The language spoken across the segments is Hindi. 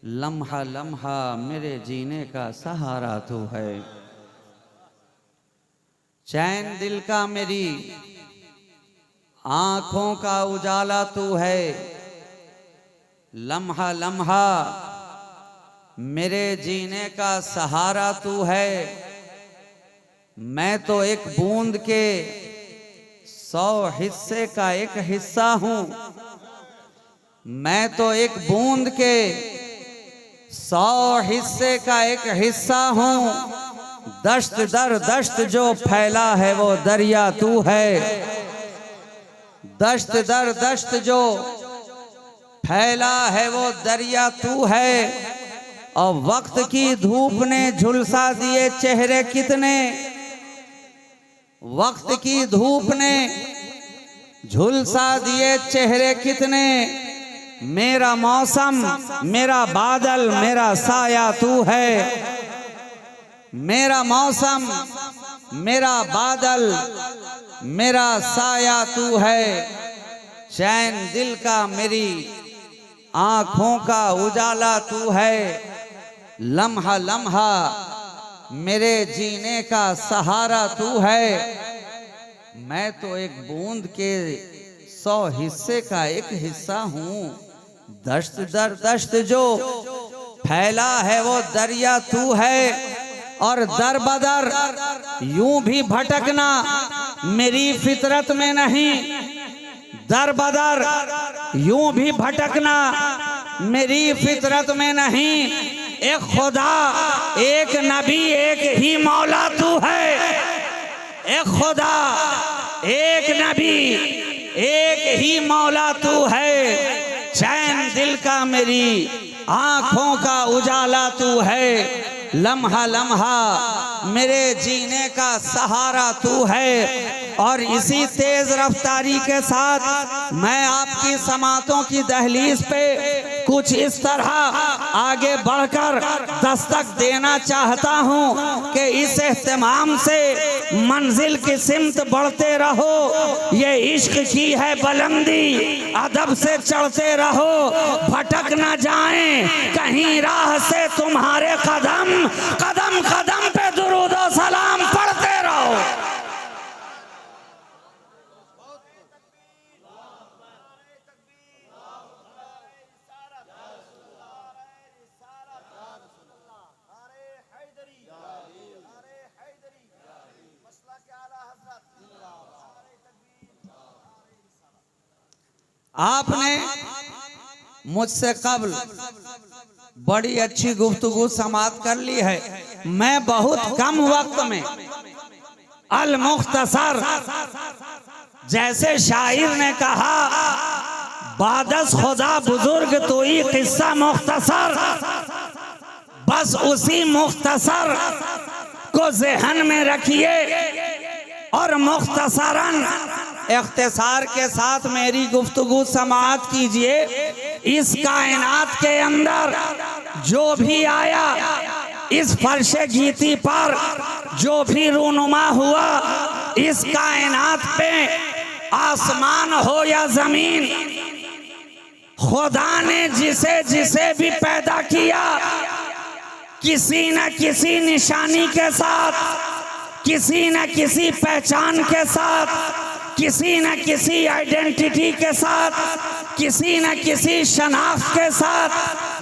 लम्हा लम्हा मेरे जीने का सहारा तू है। चैन दिल का मेरी आंखों का उजाला तू है। लम्हा लम्हा मेरे जीने का सहारा तू है। मैं तो एक बूंद के 100 हिस्से का एक हिस्सा हूँ। मैं तो एक बूंद के 100 हिस्से का एक हिस्सा हूँ। दश्त दर दश्त जो फैला है वो दरिया तू है। दश्त दर दश्त जो फैला है वो दरिया तू है। और वक्त की धूप ने झुलसा दिए चेहरे कितने। वक्त की धूप ने झुलसा दिए चेहरे कितने। मेरा मौसम मेरा बादल मेरा साया तू है। मेरा मौसम मेरा बादल मेरा साया तू है। चैन दिल का मेरी आंखों का उजाला तू है। लम्हा लम्हा मेरे जीने का सहारा तू है। मैं तो एक बूंद के 100 हिस्से का एक हिस्सा हूँ। दश्त दर दश्त जो फैला है वो दरिया तू है। और दर बदर यूं भी भटकना मेरी फितरत में नहीं। दर बदर यूं भी भटकना मेरी फितरत में नहीं। एक खुदा एक नबी एक ही मौला तू है। एक खुदा एक नबी एक ही मौला तू है। चैन दिल का मेरी आंखों का उजाला तू है। लम्हा लम्हा मेरे जीने का सहारा तू है। और इसी तेज रफ्तारी के साथ मैं आपकी समातों की दहलीज पे कुछ इस तरह आगे बढ़कर दस्तक देना चाहता हूँ कि इस एहतमाम से मंजिल की सिमत बढ़ते रहो। ये इश्क की है बुलंदी अदब से चढ़ते रहो। भटक न जाएं कहीं राह से तुम्हारे कदम। कदम कदम पे दुरूद और सलाम पढ़ते रहो। आपने मुझसे कबल बड़ी अच्छी गुफ्तगू समाप्त कर ली है। मैं बहुत कम वक्त में अल मुख्तसर जैसे शायर ने कहा बादस खुदा बुजुर्ग तो ही किस्सा मुख्तसर। बस उसी मुख्तसर को ज़हन में रखिए और मुख्तसरन इख्तिसार के साथ मेरी गुफ्तगू समाअत कीजिए। इस कायनात के अंदर जो भी आया, इस फर्श गीती पर जो भी रूनुमा हुआ, इस कायनात पे आसमान हो या जमीन, खुदा ने जिसे जिसे भी पैदा किया किसी न किसी निशानी के साथ, किसी न किसी पहचान के साथ, किसी न किसी आइडेंटिटी के साथ, किसी न किसी शनाख्त के साथ।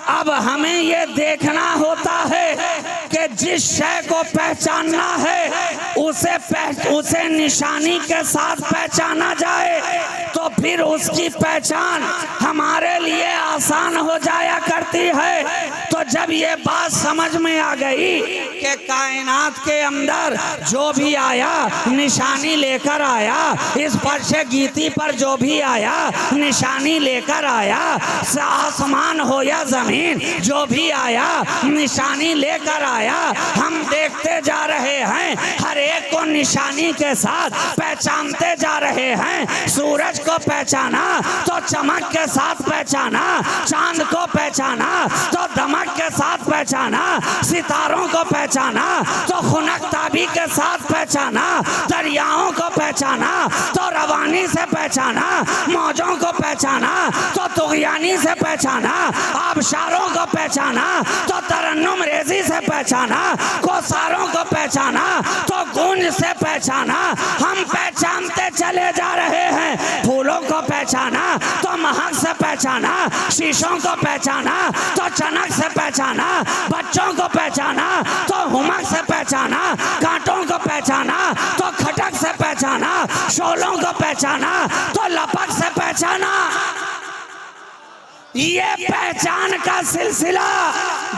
अब हमें ये देखना होता है कि जिस शय को पहचानना है उसे निशानी के साथ पहचाना जाए तो फिर उसकी पहचान हमारे लिए आसान हो जाया करती है। तो जब ये बात समझ में आ गई कि कायनात के अंदर जो भी आया निशानी लेकर आया, इस फर्श गीती पर जो भी आया निशानी लेकर आया, आसमान हो या जमीन जो भी आया निशानी लेकर आया। हम देखते जा रहे हैं, हर एक को निशानी के साथ पहचानते जा रहे हैं। सूरज को पहचाना तो चमक के साथ पहचाना, चांद को पहचाना तो दमक के साथ पहचाना, सितारों को पहचाना तो खुनक ताबी के साथ पहचाना। पहचाना, दरियाओं को पहचाना तो रवानी से पहचाना, मौजों को पहचाना तो तुगयानी से पहचाना, आबशारों को पहचाना तो तरन्नुम रेजी से पहचाना, कोसारों को पहचाना तो गूंज से पहचाना। हम पहचानते चले जा रहे हैं। फूलों को पहचाना तो महक से पहचाना, शीशों को पहचाना तो चनक से पहचाना, बच्चों को पहचाना तो हुमक से पहचाना, कांटों को पहचाना तो खटक से पहचाना, शोलों को पहचाना तो लपक से पहचाना। ये पहचान का सिलसिला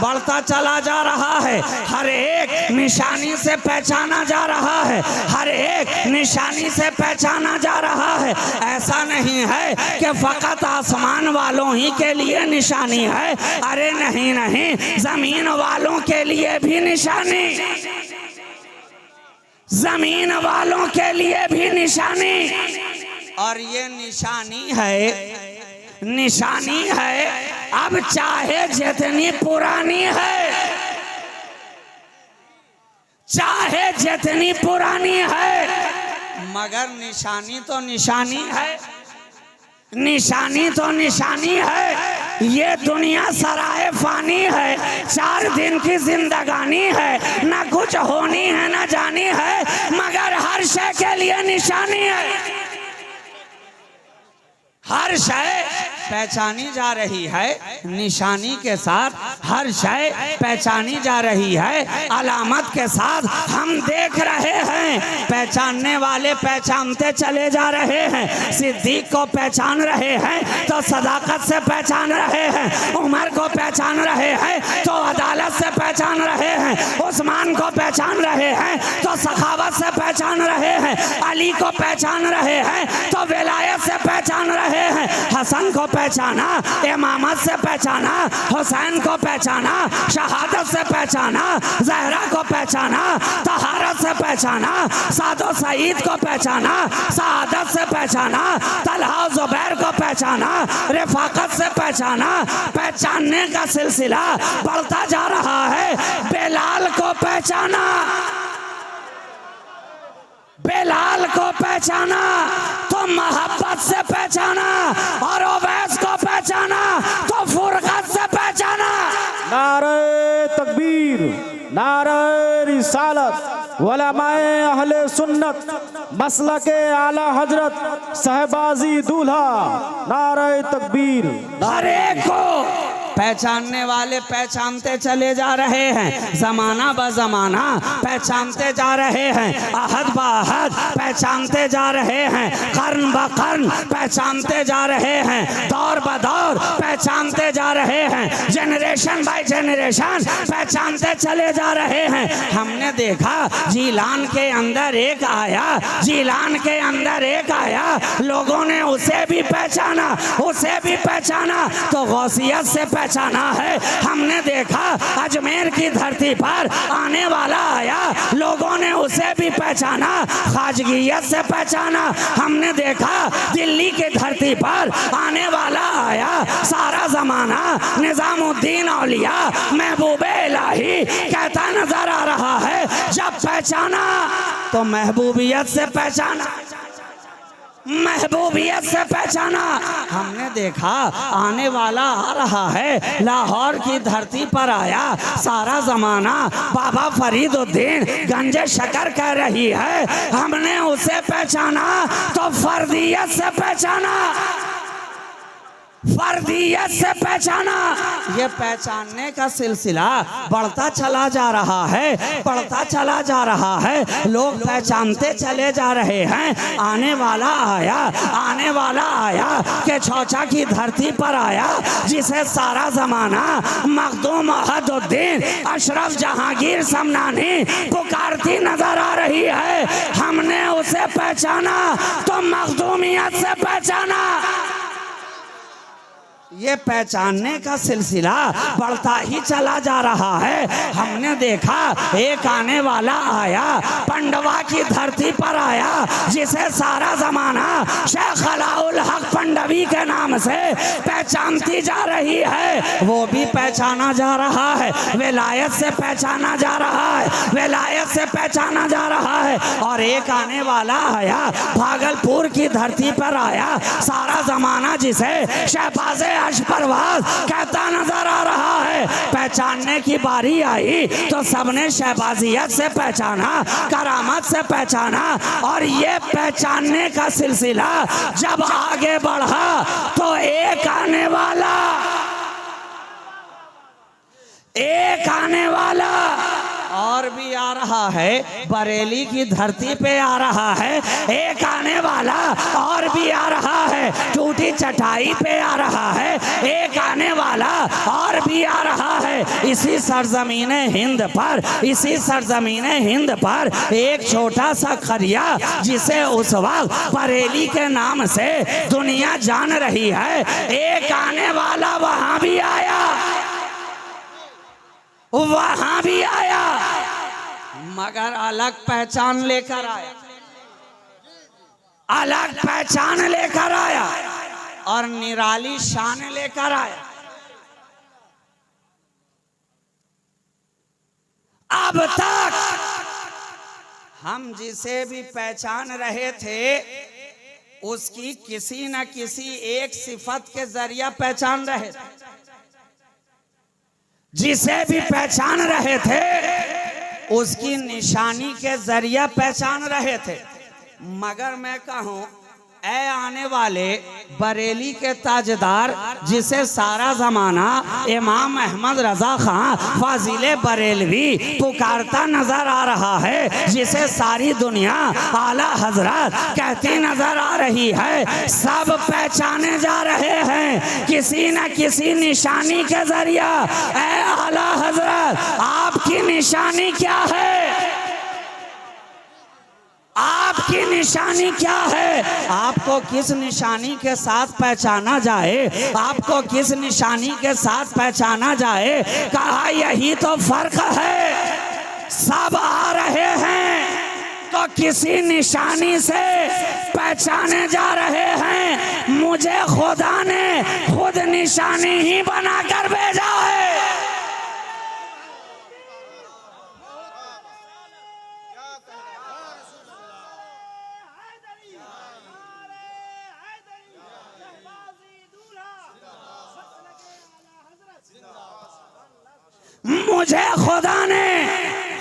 बढ़ता चला जा रहा है। हर एक निशानी से पहचाना जा रहा है, हर एक निशानी से पहचाना जा रहा है। ऐसा नहीं है कि फकत आसमान वालों ही के लिए निशानी है। अरे नहीं नहीं, जमीन वालों के लिए भी निशानी, जमीन वालों के लिए भी निशानी। और ये निशानी है, निशानी है अब चाहे जितनी पुरानी है, चाहे जितनी पुरानी है, मगर निशानी तो निशानी है, निशानी तो निशानी है। ये दुनिया सराय फानी है, 4 दिन की जिंदगानी है, ना कुछ होनी है ना जानी है, मगर हर शय के लिए निशानी है। हर शय पहचानी जा रही है, निशानी के साथ हर शय पहचानी जा रही है, अलामत के साथ हम देख रहे हैं। पहचानने वाले पहचानते चले जा रहे हैं। सिद्दीक को पहचान रहे हैं तो सदाकत से पहचान रहे हैं, उमर को पहचान रहे हैं तो अदालत से पहचान रहे हैं, उस्मान को पहचान रहे हैं तो सखावत से पहचान रहे हैं, अली को पहचान रहे हैं तो विलायत से पहचान रहे हैं, हसन को पहचाना, इमामत से पहचाना, हुसैन को पहचाना, शहादत से पहचाना, जहरा को पहचाना, तहारत से पहचाना, सादो सईद को पहचाना, सआदत से पहचाना, तलहा जुबैर को पहचाना, रिफाकत से पहचाना। पहचानने का सिलसिला बढ़ता जा रहा है। बेलाल को पहचाना, बेलाल को पहचाना तो मोहब्बत से पहचाना, और ओवैस को पहचाना तो फुरकत से पहचाना। नारे तकबीर, नारे रिसालत, उलमाए अहले सुन्नत, मसलके आला हजरत, सहबाजी दूल्हा, नारे तकबीर। हर एक को पहचानने वाले पहचानते चले जा रहे हैं, जमाना ब जमाना पहचानते जा रहे हैं, अहद ब अहद पहचानते जा रहे हैं, कर्न ब कर्न पहचानते जा रहे हैं, दौर ब दौर पहचानते जा रहे हैं, जनरेशन बाय जनरेशन पहचानते चले जा रहे हैं। हमने देखा जीलान के अंदर एक आया, जीलान के अंदर एक आया, लोगों ने उसे भी पहचाना, उसे भी पहचाना तो गौसियत से पहचाना है। हमने देखा अजमेर की धरती पर आने वाला आया, लोगों ने उसे भी पहचाना, खाजगियत से पहचाना। हमने देखा दिल्ली की धरती पर आने वाला आया, सारा जमाना निजामुद्दीन औलिया महबूबे इलाही कहता नजर आ रहा है। जब पहचाना तो महबूबियत से पहचाना, महबूबियत से पहचाना। हमने देखा आने वाला आ रहा है, लाहौर की धरती पर आया, सारा जमाना बाबा फरीदुद्दीन गंजे शकर कह रही है। हमने उसे पहचाना तो फर्दियत से पहचाना, फर्दियत से पहचाना। ये पहचानने का सिलसिला बढ़ता चला जा रहा है, बढ़ता चला जा रहा है। लोग पहचानते चले जा रहे हैं। आने वाला आया, आने वाला आया के चौचा की धरती पर आया, जिसे सारा जमाना मखदूम अहदुद्दीन अशरफ जहांगीर समनानी पुकारती नजर आ रही है। हमने उसे पहचाना तो मखदूमियत से पहचाना। ये पहचानने का सिलसिला बढ़ता ही चला जा रहा है। हमने देखा एक आने वाला आया, पंडवा की धरती पर आया, जिसे सारा जमाना शेख अलाउल हक पंडवी के नाम से पहचानती जा रही है। वो भी पहचाना जा रहा है, विलायत से पहचाना जा रहा है, विलायत से पहचाना जा रहा है। और एक आने वाला आया, भागलपुर की धरती पर आया, सारा जमाना जिसे शहबाज़े अशपरवाज कहता नजर आ रहा है। पहचानने की बारी आई तो सबने शहबाजियत से पहचाना, करामत से पहचाना। और ये पहचानने का सिलसिला जब आगे बढ़ा तो एक आने वाला और भी आ रहा है, बरेली की धरती पे आ रहा है। एक आने वाला और भी आ रहा है, टूटी चटाई पे आ रहा है। एक आने वाला और भी आ रहा है। इसी सरजमीन हिंद पर, इसी सरजमीन हिंद पर एक छोटा सा खरिया जिसे उस वक्त बरेली के नाम से दुनिया जान रही है, एक आने वाला वहां भी आया, वहां भी आया, मगर अलग पहचान लेकर आया, अलग पहचान लेकर आया और निराली शान लेकर आया। अब तक हम जिसे भी पहचान रहे थे उसकी किसी न किसी एक सिफत के जरिए पहचान रहे थे, जिसे भी पहचान रहे थे उसकी निशानी के जरिए पहचान रहे थे। मगर मैं कहूं, ऐ आने वाले बरेली के ताजदार, जिसे सारा जमाना इमाम अहमद रजा खां फाजिले बरेलवी पुकारता नजर आ रहा है, जिसे सारी दुनिया आला हजरत कहती नजर आ रही है, सब पहचाने जा रहे हैं किसी न किसी निशानी के जरिए। ऐ आला हजरत, आपकी निशानी क्या है? आपकी निशानी क्या है? आपको किस निशानी के साथ पहचाना जाए? आपको किस निशानी के साथ पहचाना जाए? कहा यही तो फर्क है। सब आ रहे हैं तो किसी निशानी से पहचाने जा रहे हैं। मुझे खुदा ने खुद निशानी ही बनाकर भेजा है। मुझे खुदा ने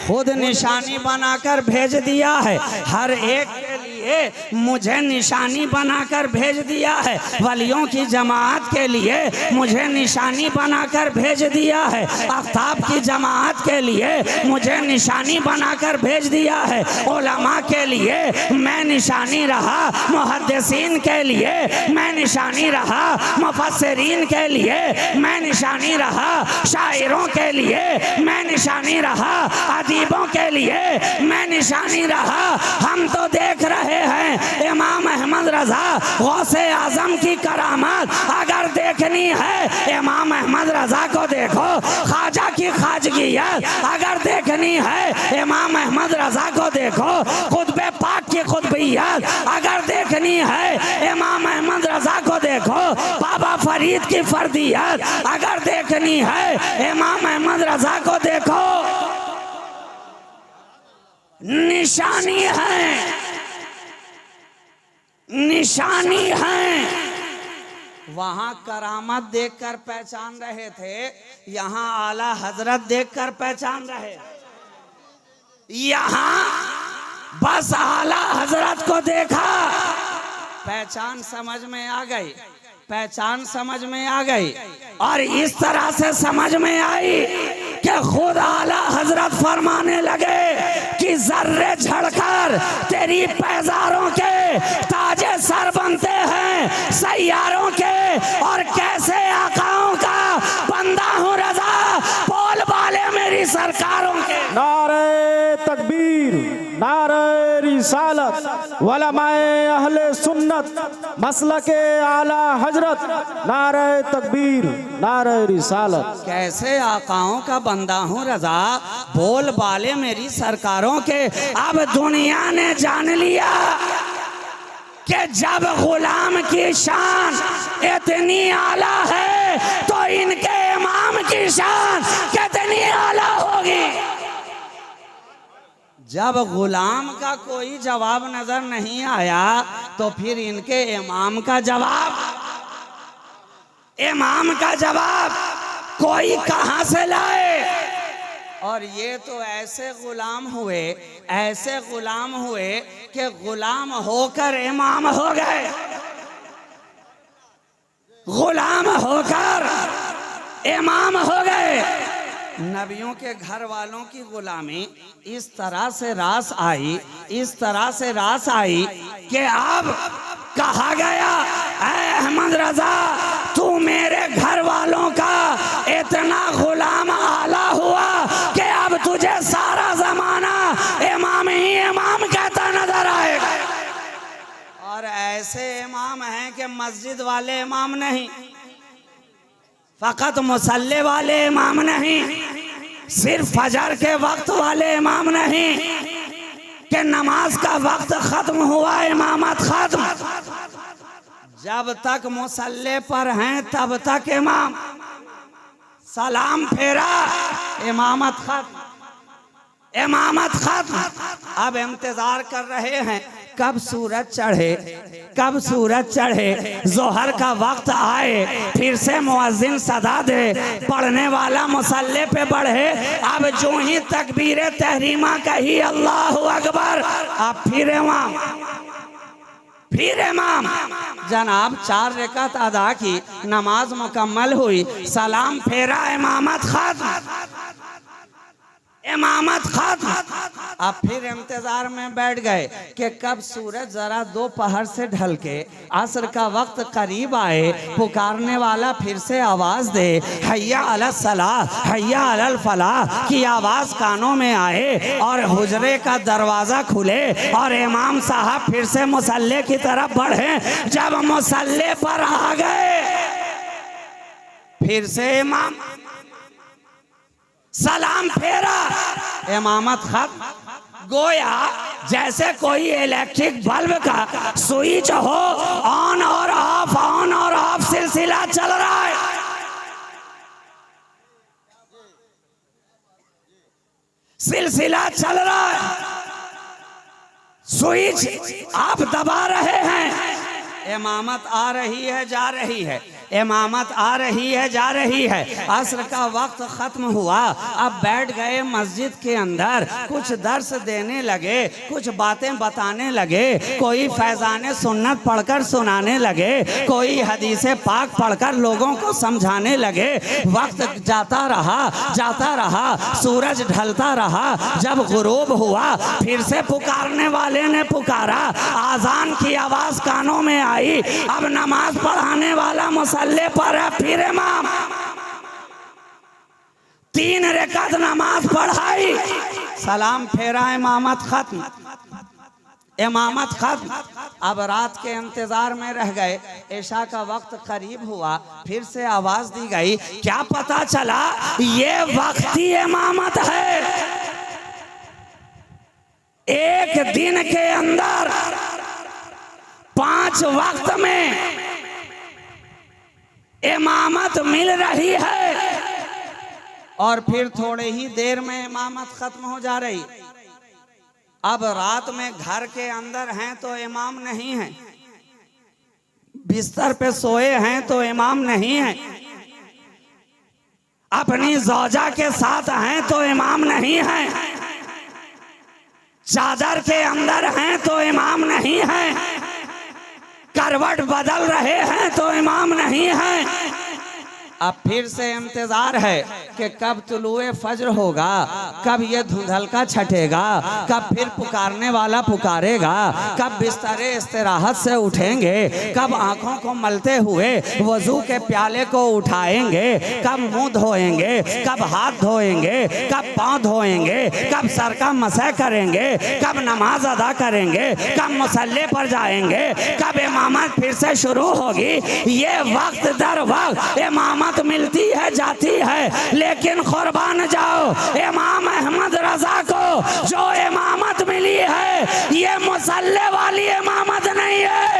खुद निशानी बनाकर भेज दिया है। हर एक के लिए मुझे निशानी बनाकर भेज दिया है। वलियों की जमात के लिए मुझे निशानी बनाकर भेज दिया है। आफ्ताब की जमात के लिए मुझे निशानी बनाकर भेज दिया है। उलमा के लिए मैं निशानी रहा, मुहद्दिसीन के लिए मैं निशानी रहा, मुफस्सिरीन के लिए मैं निशानी रहा, शायरों के लिए मैं निशानी रहा, अदीबों के लिए मैं निशानी रहा। हम तो देख रहे हैं इमाम अहमद रजा गौसे आजम की करामत अगर देखनी है, इमाम अहमद रजा को देखो। ख्वाजा की ख्वाजगियत अगर देखनी है, इमाम अहमद रजा को देखो। खुतबे पाक की खुतबियत अगर देखनी है, इमाम अहमद रजा को देखो। बाबा फरीद की फर्दियत अगर देखनी है, इमाम अहमद रजा को देखो। निशानी है, निशानी है। वहां करामत देखकर पहचान रहे थे, यहाँ आला हजरत देखकर पहचान रहे। यहाँ बस आला हजरत को देखा, पहचान समझ में आ गई, पहचान समझ में आ गई। और इस तरह से समझ में आई कि खुद आला हजरत फरमाने लगे कि जर्रे झड़कर तेरी पैजारों के ताजे सर बनते हैं सैयारों के, और कैसे आकाओं का बंदा हूँ रजा, बोल वाले मेरी सरकारों के। नारे तकबीर, नारे रिसालत उलमाए अहले सुन्नत मसलके आला हजरत नारे तकबीर नारे रिसालत। कैसे आकाओं का बंदा हूँ रजा, बोल बाले मेरी सरकारों के। अब दुनिया ने जान लिया कि जब गुलाम की शान इतनी आला है तो इनके इमाम की शान कितनी आला होगी। जब गुलाम का कोई जवाब नजर नहीं आया तो फिर इनके इमाम का जवाब कोई कहां से लाए। और ये तो ऐसे गुलाम हुए कि गुलाम होकर इमाम हो गए, गुलाम होकर इमाम हो गए। नबियों के घर वालों की गुलामी इस तरह से रास आई कि अब कहा गया, ऐ अहमद रजा तू मेरे घर वालों का इतना गुलाम आला हुआ कि अब तुझे सारा जमाना इमाम ही इमाम कहता नजर आएगा। और ऐसे इमाम हैं कि मस्जिद वाले इमाम नहीं, फकत मुसल्ले वाले इमाम नहीं, सिर्फ फजर के वक्त वाले इमाम नहीं कि नमाज का वक्त खत्म हुआ इमामत खत्म। जब तक मुसल्ले पर हैं तब तक इमाम, सलाम फेरा इमामत खत्म। अब इंतजार कर रहे हैं कब सूरज चढ़े, जोहर का वक्त आए, फिर से मुअज्जिन सदा दे, पढ़ने वाला मुसल्ले पे बढ़े। अब जो ही तकबीर तहरीमा कही अल्लाह अकबर, अब फिर इमाम जनाब 4 रकात अदा की, नमाज मुकम्मल हुई, सलाम फेरा इमामत खत्म। अब फिर इंतजार में बैठ गए कि कब सूरज जरा दोपहर से ढल के असर का वक्त करीब आए, पुकारने वाला फिर से आवाज दे, हैया अलल सलाह हैया अलल फलाह की आवाज कानों में आए और हुजरे का दरवाजा खुले और इमाम साहब फिर से मुसल्ले की तरफ बढ़े। जब मुसल्ले पर आ गए फिर से इमाम, सलाम फेरा इमामत खत्म। गोया जैसे कोई इलेक्ट्रिक बल्ब का स्विच हो, ऑन और ऑफ सिलसिला चल रहा है। स्विच आप दबा रहे हैं, इमामत आ रही है जा रही है, इमामत आ रही है जा रही है। असर का वक्त खत्म हुआ, अब बैठ गए मस्जिद के अंदर, कुछ दर्स देने लगे, कुछ बातें बताने लगे, कोई फैजाने सुन्नत पढ़कर सुनाने लगे, कोई हदीसे पाक पढ़कर लोगों को समझाने लगे। वक्त जाता रहा, सूरज ढलता रहा। जब गुरूब हुआ फिर से पुकारने वाले ने पुकारा, आजान की आवाज कानों में आई। अब नमाज पढ़ाने वाला मुसल्ले पर है, फिर इमाम 3 रकात नमाज पढ़ाई, सलाम फेरा इमामत खत्म। अब रात के इंतजार में रह गए, इशा का वक्त करीब हुआ, फिर से आवाज दी गई। क्या पता चला ये वक्ती इमामत है। एक दिन के अंदर 5 वक्त में इमामत मिल रही है और फिर थोड़े ही देर में इमामत खत्म हो जा रही। अब रात में घर के अंदर हैं तो इमाम नहीं है, बिस्तर पे सोए हैं तो इमाम नहीं है, अपनी ज़ौजा के साथ हैं तो इमाम नहीं है, चादर के अंदर हैं तो इमाम नहीं है, करवट बदल रहे हैं तो इमाम नहीं है, अब फिर से इंतजार है कि कब तुलुए फज्र होगा, कब ये धुंधलका छटेगा, कब फिर पुकारने वाला पुकारेगा, कब बिस्तरे इस्तिराहत से उठेंगे, कब आंखों को मलते हुए वजू के प्याले को उठाएंगे, कब मुंह धोएंगे, कब हाथ धोएंगे, कब पांव धोएंगे, कब सर का मसह करेंगे, कब नमाज अदा करेंगे, कब मुसल्ले पर जाएंगे, कब इमामत फिर से शुरू होगी। ये वक्त दर वक्त इमामत मिलती है जाती है, लेकिन कुर्बान जाओ इमाम अहमद रजा को जो इमामत मिली है ये मुसल्ले वाली इमामत नहीं है।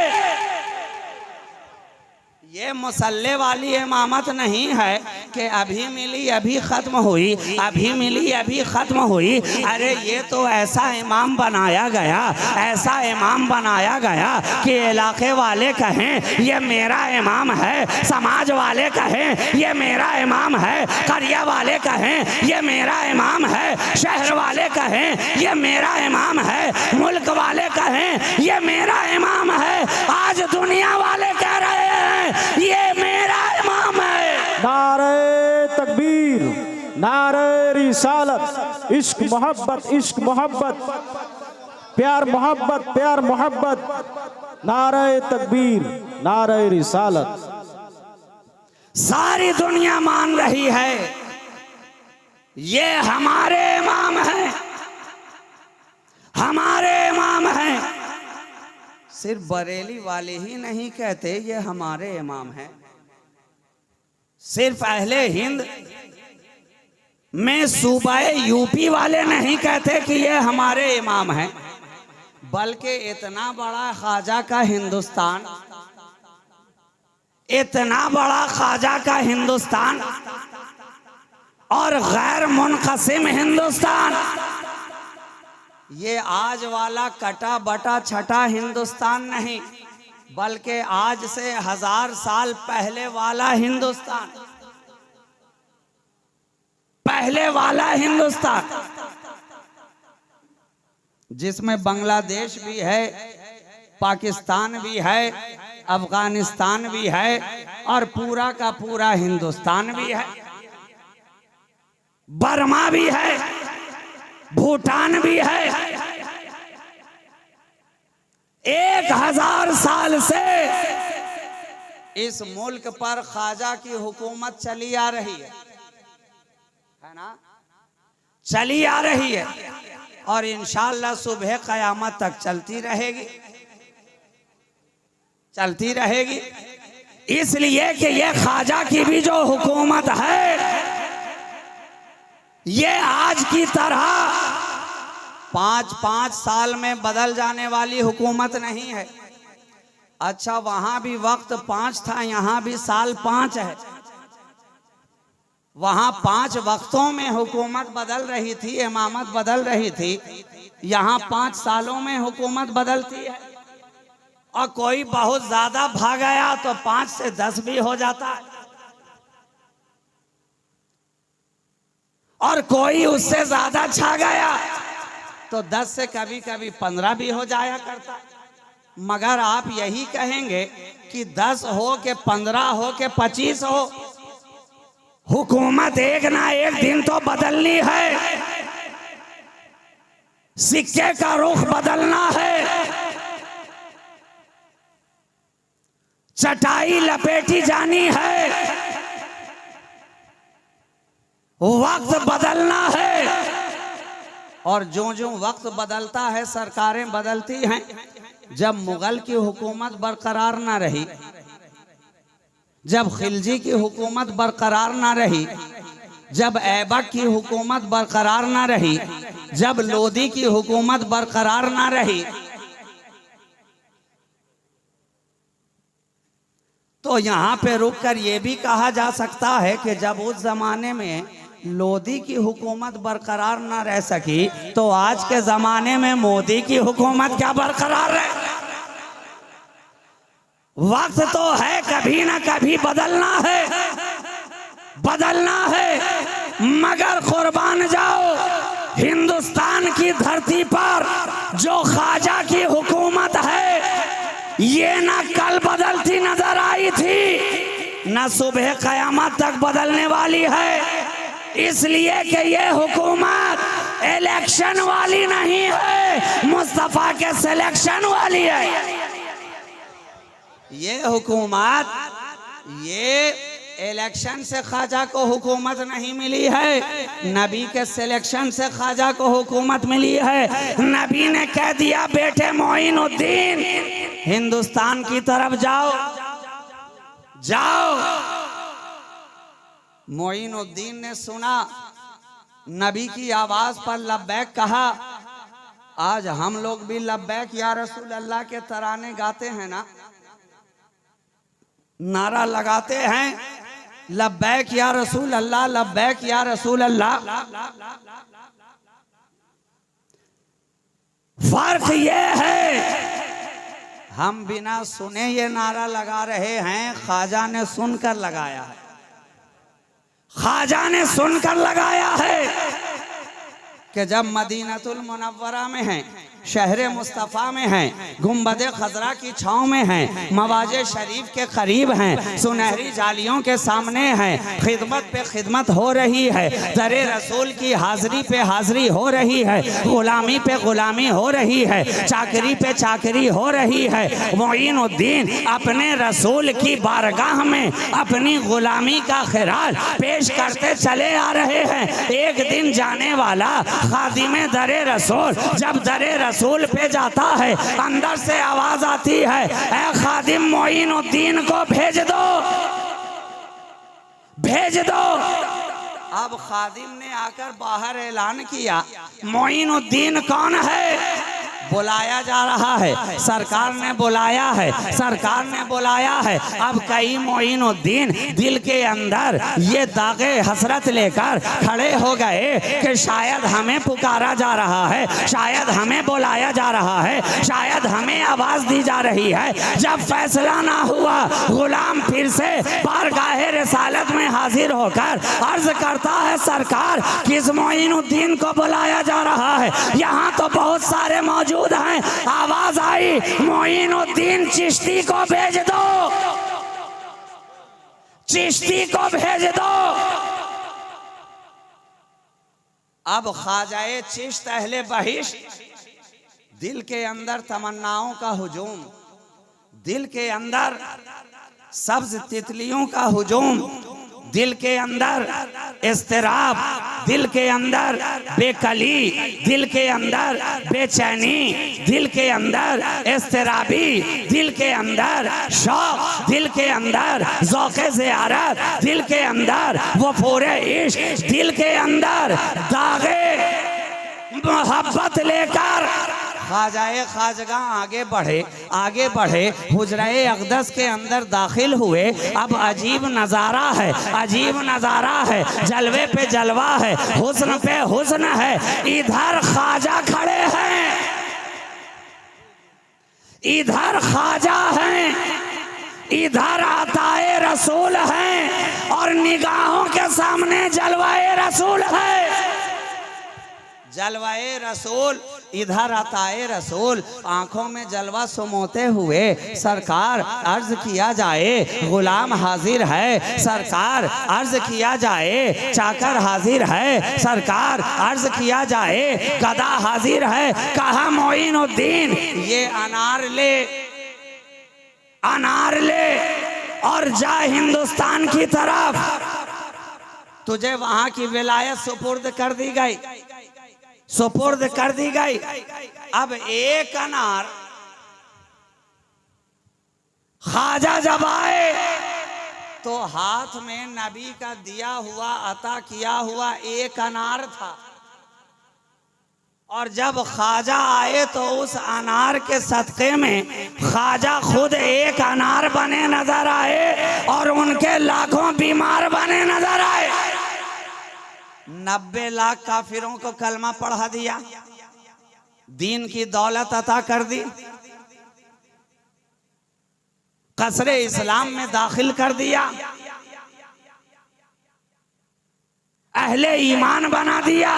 ये मुसल्ले वाली इमामत नहीं है कि अभी मिली अभी ख़त्म हुई, अभी मिली अभी ख़त्म हुई। अरे ये तो ऐसा इमाम बनाया गया, ऐसा इमाम बनाया गया कि इलाके वाले कहें ये मेरा इमाम है, समाज वाले कहें ये मेरा इमाम है, करिया वाले कहें ये मेरा इमाम है, शहर वाले कहें ये मेरा इमाम है, मुल्क वाले कहें ये मेरा इमाम है। आज दुनिया वाले कह रहे हैं ये मेरा इमाम है। नारे तकबीर, नारे रिसालत, इश्क मोहब्बत, इश्क मोहब्बत, प्यार मोहब्बत, प्यार मोहब्बत, नारे तकबीर, नारे रिसालत। सारी दुनिया मान रही है ये हमारे इमाम हैं, हमारे इमाम हैं। सिर्फ बरेली वाले ही नहीं कहते ये हमारे इमाम हैं, सिर्फ अहले हिंद में सूबा यूपी वाले नहीं कहते कि ये हमारे इमाम हैं, बल्कि इतना बड़ा ख्वाजा का हिंदुस्तान, इतना बड़ा ख्वाजा का हिंदुस्तान और गैर मुनक़सिम हिंदुस्तान, ये आज वाला कटा बटा छटा हिंदुस्तान नहीं, बल्कि आज से 1000 साल पहले वाला हिंदुस्तान, पहले वाला हिंदुस्तान जिसमें बांग्लादेश भी है, पाकिस्तान भी है, अफगानिस्तान भी है और पूरा का पूरा हिंदुस्तान भी है, बर्मा भी है, भूटान भी है। 1000 साल से इस मुल्क पर ख्वाजा की हुकूमत चली आ रही है ना, चली आ रही है और इंशाअल्लाह सुबह क़यामत तक चलती रहेगी, चलती रहेगी। इसलिए कि ये ख्वाजा की भी जो हुकूमत है ये आज की तरह 5-5 साल में बदल जाने वाली हुकूमत नहीं है। अच्छा वहां भी वक्त 5 था, यहाँ भी साल 5 है। वहां 5 वक्तों में हुकूमत बदल रही थी, इमामत बदल रही थी, यहाँ 5 सालों में हुकूमत बदलती है। और कोई बहुत ज्यादा भाग गया तो 5 से 10 भी हो जाता है, और कोई उससे ज्यादा छा गया तो 10 से कभी कभी 15 भी हो जाया करता है। मगर आप यही कहेंगे कि 10 हो के 15 हो के 25 हो, हुकूमत एक ना एक दिन तो बदलनी है, सिक्के का रुख बदलना है, चटाई लपेटी जानी है, वक्त बदलना है। और जो जो वक्त बदलता है सरकारें बदलती हैं। जब मुगल की हुकूमत बरकरार ना रही, जब खिलजी की हुकूमत बरकरार ना रही, जब ऐबक की हुकूमत बरकरार ना रही, जब लोदी की हुकूमत बरकरार ना रही, तो यहाँ पे रुककर ये भी कहा जा सकता है कि जब उस जमाने में लोदी की हुकूमत बरकरार ना रह सकी तो आज के जमाने में मोदी की हुकूमत क्या बरकरार रहे। वक्त तो है, कभी ना कभी बदलना है, बदलना है। मगर कुर्बान जाओ, हिंदुस्तान की धरती पर जो ख्वाजा की हुकूमत है ये ना कल बदलती नजर आई थी, न सुबह क़यामत तक बदलने वाली है, इसलिए कि ये हुकूमत इलेक्शन वाली नहीं है, मुस्तफ़ा के सिलेक्शन वाली है। ये हुकूमत, ये इलेक्शन से ख्वाजा को हुकूमत नहीं मिली है, नबी के सिलेक्शन से ख्वाजा को हुकूमत मिली है। नबी ने कह दिया बेटे मोइनुद्दीन हिंदुस्तान की तरफ जाओ, जाओ। मोइनुद्दीन ने सुना, नबी की आवाज पर लब्बैक कहा। आज हम लोग भी लब्बैक या रसूल अल्लाह के तराने गाते हैं ना, नारा लगाते हैं, लब्बैक या रसूल अल्लाह, लब्बैक या रसूल अल्लाह। फर्क ये है हम बिना सुने ये नारा लगा रहे हैं, ख्वाजा ने सुनकर लगाया है, ख्वाजा ने सुनकर लगाया है कि जब मदीनतुल मुनव्वरा में हैं, शहर मुस्तफ़ा में हैं, गुंबद खजरा की छाँव में हैं, मवाजे शरीफ के करीब हैं, सुनहरी जालियों के सामने हैं, खिदमत पे खिदमत हो रही है, दरे रसूल की हाजिरी पे हाजिरी हो रही है, गुलामी पे गुलामी हो रही है, चाकरी पे चाकरी हो रही है। मोइनुद्दीन अपने रसूल की बारगाह में अपनी गुलामी का खिराज पेश करते चले आ रहे हैं। एक दिन जाने वाला खादिमे दरे रसूल जब दरे रसूल पे जाता है, अंदर से आवाज आती है, ऐ खादिम मोइनुद्दीन को भेज दो, भेज दो। अब खादिम ने आकर बाहर ऐलान किया, मोइनुद्दीन कौन है? बुलाया जा रहा है, सरकार ने बुलाया है, सरकार ने बुलाया है। अब कई मोइनुद्दीन दिल के अंदर ये दागे हसरत लेकर खड़े हो गए कि शायद हमें पुकारा जा रहा है, शायद हमें बुलाया जा रहा है, शायद हमें आवाज दी जा रही है। जब फैसला ना हुआ, गुलाम फिर से बारगाहे रिसालत में हाजिर होकर अर्ज करता है, सरकार किस मोइनुद्दीन को बुलाया जा रहा है? यहाँ तो बहुत सारे मौजूद हैं। आवाज आई, मोइनुद्दीन चिश्ती को भेज दो, चिश्ती को भेज दो। अब ख्वाजाए चिश्त अहले बहिश, दिल के अंदर तमन्नाओं का हुजूम, दिल के अंदर सब्ज तितलियों का हुजूम, दिल के अंदर इस्तिराब, दिल के अंदर बेकली, दिल के अंदर बेचैनी, दिल के अंदर इस्तिराबी, दिल के अंदर शौक, दिल के अंदर ज़ौक़े ज़ियारत, दिल के अंदर वो पूरे इश्क, दिल के अंदर दागे मोहब्बत लेकर ख्वाजाए खाजगा आगे बढ़े, आगे बढ़े, हुजराए अक़दस के अंदर दाखिल हुए। अब अजीब नज़ारा है, अजीब नज़ारा है, जलवे पे जलवा है, हुस्न पे हुस्न है। इधर ख्वाजा खड़े हैं, इधर ख्वाजा हैं, इधर आताए रसूल हैं, और निगाहों के सामने जलवाए रसूल है। जलवाए रसूल, इधर आताए रसूल, आंखों में जलवा सुमोते हुए, सरकार अर्ज किया जाए गुलाम हाजिर है, सरकार अर्ज किया जाए चाकर हाजिर है, सरकार अर्ज किया जाए गदा हाजिर है। कहा मोइनुद्दीन ये अनार ले, अनार ले और जा हिंदुस्तान की तरफ। तुझे वहां की विलायत सुपुर्द कर दी गई, सुपुर्द कर दी गई। अब एक अनार ख्वाजा जब आए तो हाथ में नबी का दिया हुआ, अता किया हुआ एक अनार था, और जब ख्वाजा आए तो उस अनार के सदक़े में ख्वाजा खुद एक अनार बने नजर आए और उनके लाखों बीमार बने नजर आए। 90 लाख काफिरों को कलमा पढ़ा दिया, दीन की दौलत अता कर दी, कसरे इस्लाम में दाखिल कर दिया, अहले ईमान बना दिया।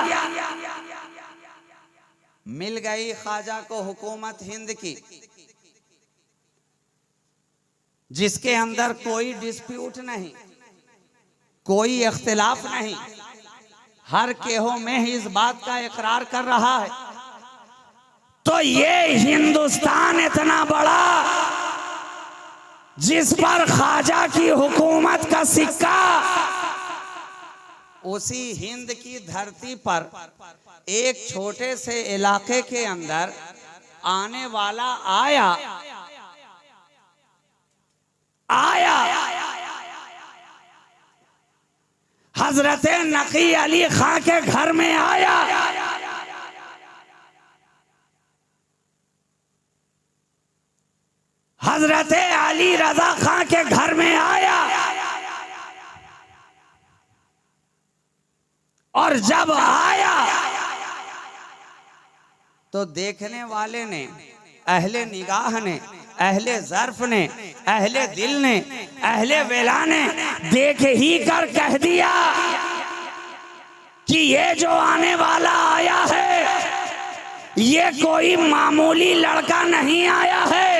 मिल गई ख्वाजा को हुकूमत हिंद की। जिसके अंदर कोई डिस्प्यूट नहीं, कोई इख्तिलाफ नहीं, हर केहों में ही इस बात का इकरार कर रहा है। तो ये हिंदुस्तान इतना बड़ा जिस पर ख्वाजा की हुकूमत का सिक्का, उसी हिंद की धरती पर एक छोटे से इलाके के अंदर आने वाला आया हजरत नकी अली खां के घर में आया। हजरत अली रजा खां के घर में आया और जब आया तो देखने वाले ने, अहले निगाह ने, अहले ज़र्फ ने, अहले दिल ने, अहले वेला ने देख ही कर कह दिया कि ये जो आने वाला आया है ये कोई मामूली लड़का नहीं आया है।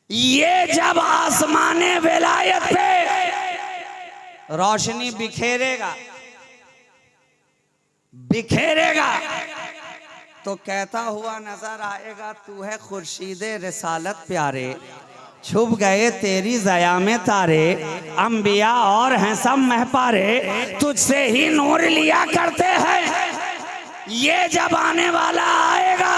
ये जब आसमाने विलायत पे रोशनी बिखेरेगा तो कहता हुआ नजर आएगा, तू है खुर्शीद रिसालत प्यारे, छुप गए तेरी ज़या में तारे, अंबिया और हैं सब महपारे, तुझसे ही नूर लिया करते हैं। ये जब आने वाला आएगा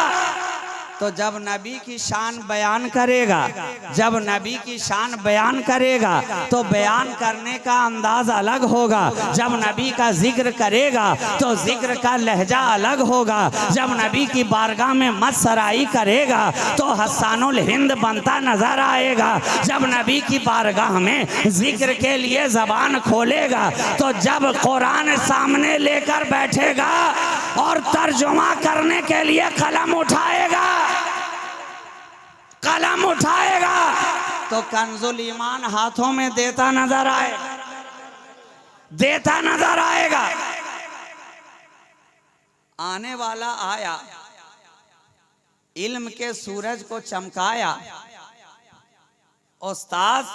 तो जब नबी की शान बयान करेगा, जब नबी की शान बयान करेगा तो बयान करने का अंदाज अलग होगा। जब नबी का जिक्र करेगा तो जिक्र का लहजा अलग होगा। जब नबी की बारगाह में मसराई करेगा तो हसानुल हिंद बनता नजर आएगा। जब नबी की बारगाह में जिक्र के लिए जबान खोलेगा तो जब कुरान सामने लेकर बैठेगा और तर्जुमा करने के लिए कलम उठाएगा तो कंजुल ईमान हाथों में देता नजर आएगा। आने वाला आया, इल्म के सूरज को चमकाया, उस्ताद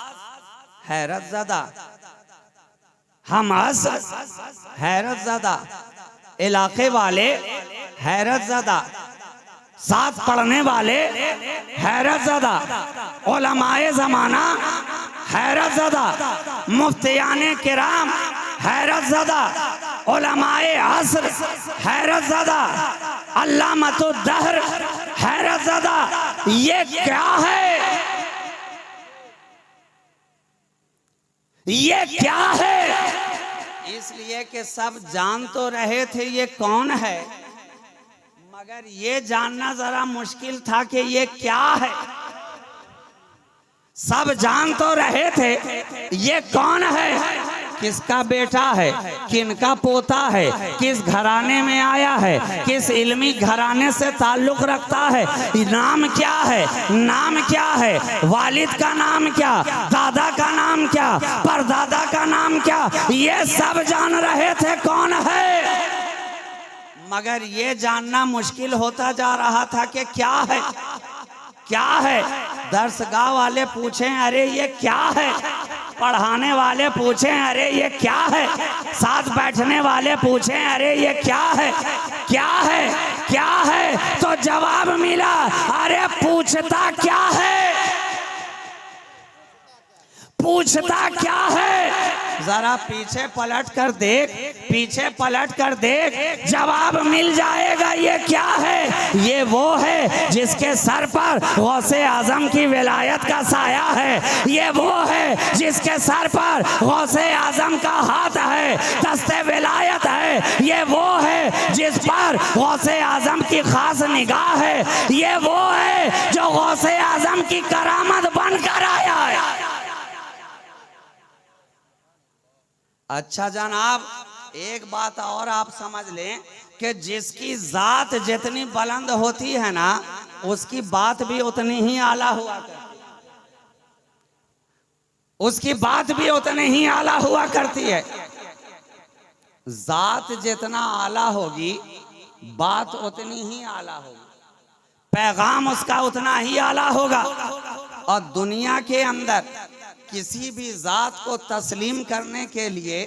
हैरत ज़दा, हम हैरत ज़दा, इलाके वाले हैरत ज़दा, साथ पढ़ने वाले हैरत ज़दा, उलमाए ज़माना हैरत ज़दा, मुफ्तियाने किराम हैरत ज़दा, उलमाए असर हैरत ज़दा, अल्लामतुद्दहर हैरत ज़दा। ये क्या है? ये क्या है? इसलिए कि सब जान तो रहे थे ये कौन है, मगर ये जानना जरा मुश्किल था कि ये क्या है। सब जान तो रहे थे ये कौन है, किसका बेटा है, किनका पोता है, किस घराने में आया है, किस इल्मी घराने से ताल्लुक रखता है, नाम क्या है, नाम क्या है, वालिद का नाम क्या, दादा का नाम क्या, परदादा का नाम क्या, ये सब जान रहे थे कौन है। मगर ये जानना मुश्किल होता जा रहा था कि क्या है, क्या है। दर्सगाह वाले पूछें अरे ये क्या है, पढ़ाने वाले पूछें अरे ये क्या है, साथ बैठने वाले पूछें अरे ये क्या है, क्या है, क्या है, तो जवाब मिला अरे पूछता क्या है, पूछता क्या है। जरा पीछे पलट कर देख, पीछे पलट कर देख, जवाब मिल जाएगा। ये क्या है? ये वो है जिसके सर पर गौसे आजम की विलायत का साया है। ये वो है जिसके सर पर गौसे आजम का हाथ है, दस्ते विलायत है। ये वो है जिस पर गौसे आजम की खास निगाह है। ये वो है जो गौसे आजम की करामत बनकर आया है। अच्छा जनाब, एक बात और आप समझ लें कि जिसकी जात जितनी बुलंद होती है ना, उसकी बात भी उतनी ही आला हुआ करती है, उसकी बात भी उतनी ही आला हुआ करती है। जात जितना आला होगी बात उतनी ही आला होगी। पैगाम उसका उतना ही आला होगा। और दुनिया के अंदर किसी भी जात को तस्लीम करने के लिए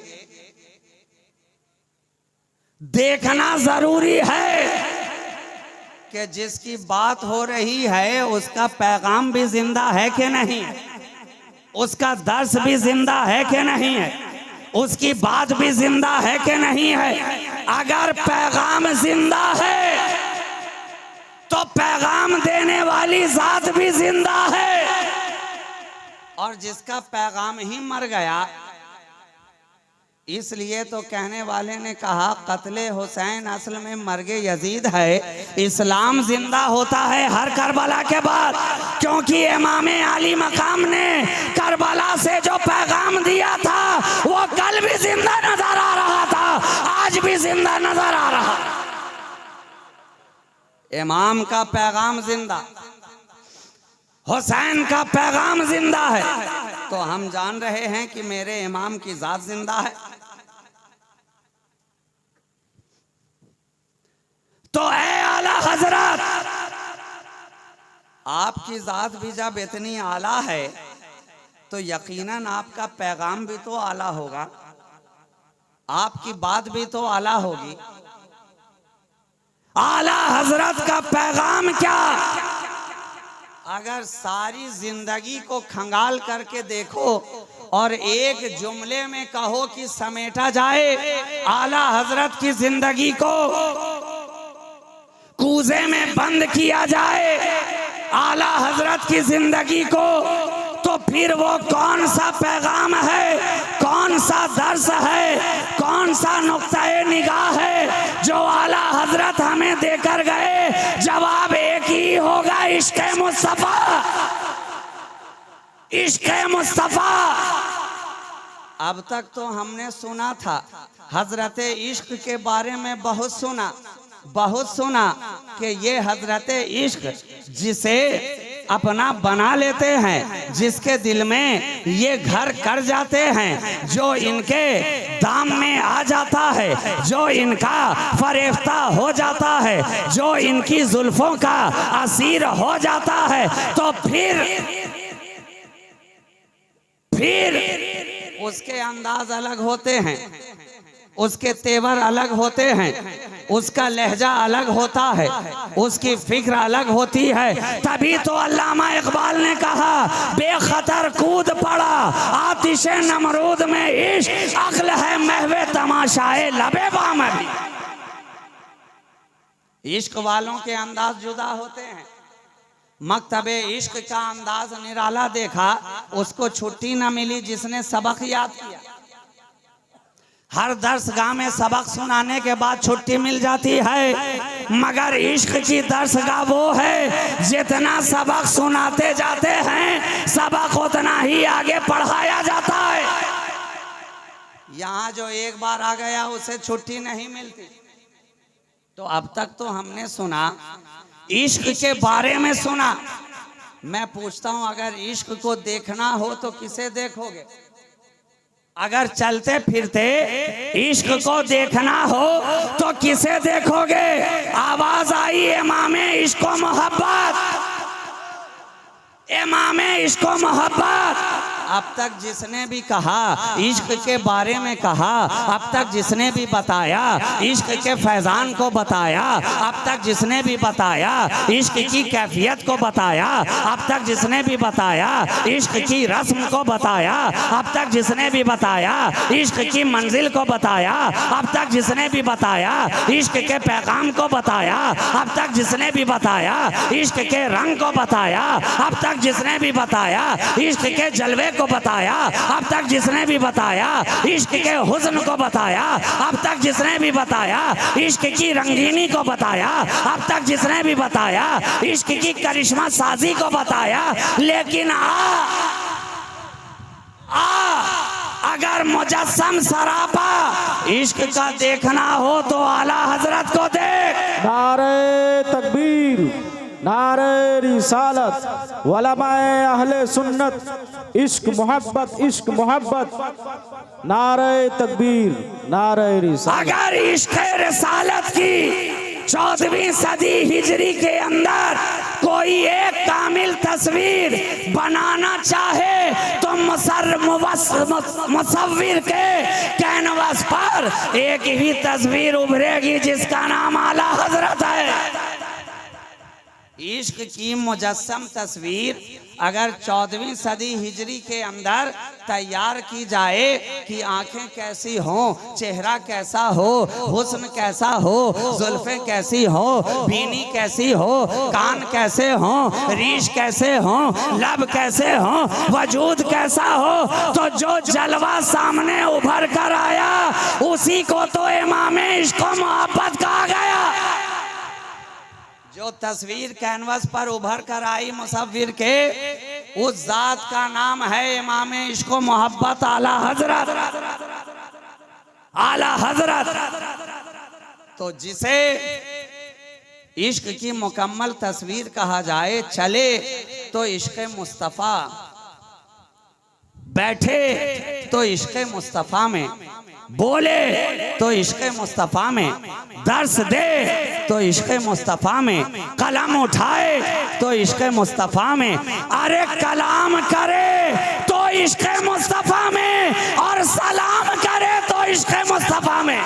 देखना जरूरी है कि जिसकी बात हो रही है उसका पैगाम भी जिंदा है कि नहीं, उसका दर्स भी जिंदा है कि नहीं है, उसकी बात भी जिंदा है कि नहीं है। अगर पैगाम जिंदा है तो पैगाम देने वाली जात भी जिंदा है। और जिसका पैगाम ही मर गया, इसलिए तो कहने वाले ने कहा कत्ले हुसैन असल में मर्गे यजीद है। इस्लाम जिंदा होता है हर करबला के बाद, क्योंकि इमाम अली मकाम ने करबला से जो पैगाम दिया था वो कल भी जिंदा नजर आ रहा था, आज भी जिंदा नजर आ रहा। इमाम का पैगाम जिंदा, हुसैन का पैगाम जिंदा है। तो हम जान रहे हैं कि मेरे इमाम की जात जिंदा है। तो ऐ आला हजरत, आपकी जात भी जब इतनी आला है तो यकीनन आपका पैगाम भी तो आला होगा, आपकी बात भी तो आला होगी। आला हजरत का पैगाम क्या? अगर सारी जिंदगी को खंगाल करके देखो और एक जुमले में कहो कि समेटा जाए आला हजरत की जिंदगी को कूजे में बंद किया जाए आला हजरत की जिंदगी को, तो फिर वो कौन सा पैगाम है, कौन सा दर्स है, कौन सा नुक्ता निगाह है जो आला हजरत हमें देकर गए? जवाब एक ही होगा, इश्क मुस्तफा, इश्क मुस्तफा। अब तक तो हमने सुना था, हजरत इश्क के बारे में बहुत सुना कि ये हजरत इश्क जिसे अपना बना लेते हैं, जिसके दिल में ये घर कर जाते हैं, जो इनके दाम में आ जाता है, जो इनका फरेफ्ता हो जाता है, जो इनकी जुल्फों का असीर हो जाता है, तो फिर उसके अंदाज अलग होते हैं, उसके तेवर अलग होते हैं, उसका लहजा अलग होता है, उसकी फिक्र अलग होती है। तभी तो अल्लामा इकबाल ने कहा बेखतर कूद पड़ा आतिशे नमरूद में इश्क, अक्ल है महवे तमाशाए लबे बाम भी। इश्क वालों के अंदाज जुदा होते हैं। मकतबे इश्क का अंदाज निराला देखा, उसको छुट्टी न मिली जिसने सबक याद किया। हर दर्सगाह में सबक सुनाने के बाद छुट्टी मिल जाती है, मगर इश्क की दर्सगाह वो है जितना सबक सुनाते जाते हैं सबक उतना ही आगे पढ़ाया जाता है। यहाँ जो एक बार आ गया उसे छुट्टी नहीं मिलती। तो अब तक तो हमने सुना, इश्क के बारे में सुना। मैं पूछता हूँ, अगर इश्क को देखना हो तो किसे देखोगे? अगर चलते फिरते इश्क को देखना हो तो किसे देखोगे? आवाज आई इमामे इश्को मोहब्बत, इमामे इश्को मोहब्बत। अब तक जिसने भी कहा इश्क के बारे में कहा, अब तक जिसने भी बताया इश्क के फैजान को बताया, अब तक जिसने भी बताया इश्क की कैफियत को बताया, अब तक जिसने भी बताया इश्क की रस्म को बताया, अब तक जिसने भी बताया इश्क की मंजिल को बताया, अब तक जिसने भी बताया इश्क के पैगाम को बताया, अब तक जिसने भी बताया इश्क के रंग को बताया, अब तक जिसने भी बताया इश्क के जलवे को बताया, अब तक जिसने भी बताया इश्क के हुस्न को बताया, अब तक जिसने भी बताया इश्क की रंगीनी को बताया, अब तक जिसने भी बताया इश्क की करिश्मा साजी को बताया। लेकिन अगर मुजस्सम सरापा इश्क का देखना हो तो आला हजरत को देख। नारे तकबीर, नारे रिसालत, उलमाए अहले सुन्नत, इश्क मोहब्बत, इश्क मोहब्बत। नारे तकबीर, नारे रिसालत। अगर इश्क रिसालत की 14वीं सदी हिजरी के अंदर कोई एक कामिल तस्वीर बनाना चाहे तो मुसव्विर के कैनवस पर एक ही तस्वीर उभरेगी जिसका नाम आला हजरत है। इश्क की मुजस्सम तस्वीर अगर 14वीं सदी हिजरी के अंदर तैयार की जाए कि आंखें कैसी हो, चेहरा कैसा हो, हुस्न कैसा हो, जुल्फें कैसी हो, बीनी कैसी हो, कान कैसे हो, रीश कैसे हो, लब कैसे हो, वजूद कैसा हो, तो जो जलवा सामने उभर कर आया उसी को तो इमाम इश्क व मोहब्बत कहा गया। जो तस्वीर कैनवस पर उभर कर आई मुसव्विर के, उस जात का नाम है इमाम इश्क व मोहब्बत आला हजरत। आला हजरत तो जिसे इश्क की मुकम्मल तस्वीर कहा जाए, चले तो इश्क मुस्तफ़ा, बैठे तो इश्क मुस्तफ़ा में, बोले तो इश्क मुस्तफ़ा में, दर्श दे तो इश्क मुस्तफ़ा में, कलम उठाए तो इश्क मुस्तफ़ा में, अरे कलाम करे तो इश्क मुस्तफा में, और सलाम करे तो इश्क मुस्तफा में।